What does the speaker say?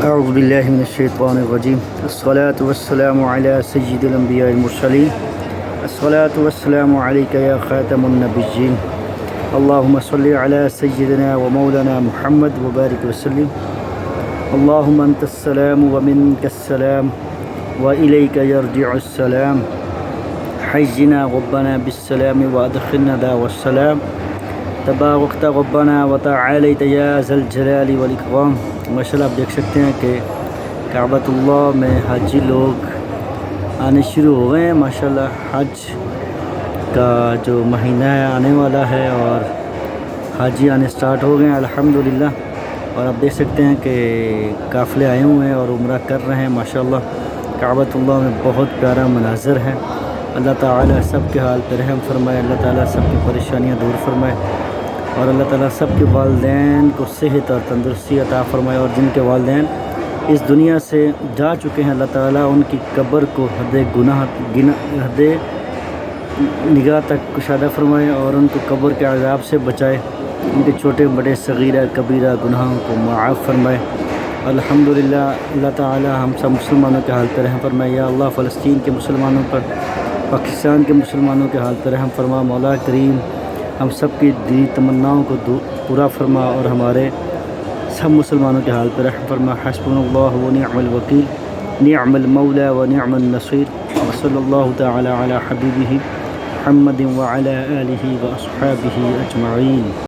اعوذ باللہ من الشیطان الرجیم الصلاة والسلام علی سید الانبیاء المرسلین الصلاة والسلام علیک یا خاتم النبیین اللہم صلی علی سیدنا و مولانا محمد وبارک وسلم اللہم انت السلام ومنک السلام وإلیک یرجع السلام حینا ربنا بالسلام وادخلنا دار السلام تبارکت ربنا وتعالیت یا ذا الجلال والاکرام۔ ماشاءاللہ آپ دیکھ سکتے ہیں کہ کعبۃ اللہ میں حاجی لوگ آنے شروع ہو گئے ہیں۔ ماشاءاللہ حج کا جو مہینہ ہے آنے والا ہے اور حاجی آنے سٹارٹ ہو گئے ہیں الحمدللہ، اور آپ دیکھ سکتے ہیں کہ قافلے آئے ہوئے ہیں اور عمرہ کر رہے ہیں۔ ماشاءاللہ کعبۃ اللہ میں بہت پیارا مناظر ہے۔ اللہ تعالیٰ سب کے حال پہ رحم فرمائے، اللہ تعالیٰ سب کی پریشانیاں دور فرمائے، اور اللہ تعالیٰ سب کے والدین کو صحت اور تندرستی عطا فرمائے، اور جن کے والدین اس دنیا سے جا چکے ہیں اللہ تعالیٰ ان کی قبر کو حد نگاہ تک کشادہ فرمائے اور ان کو قبر کے عذاب سے بچائے، ان کے چھوٹے بڑے صغیرہ کبیرہ گناہوں کو معاف فرمائے۔ الحمدللہ اللہ تعالیٰ ہم سب مسلمانوں کے حال پہ رحم فرمائے۔ یا اللہ فلسطین کے مسلمانوں پر، پاکستان کے مسلمانوں کے حال پہ رحم فرما۔ مولا کریم ہم سب کی دلی تمناؤں کو پورا فرما اور ہمارے سب مسلمانوں کے حال پہ رحم فرما۔ حسبنا اللہ و نعم الوکیل، نعم المولا و نعم النصیر، وصلی اللہ تعالی علی حبیبہ محمد وعلی آلہ و اصحابہ اجمعین۔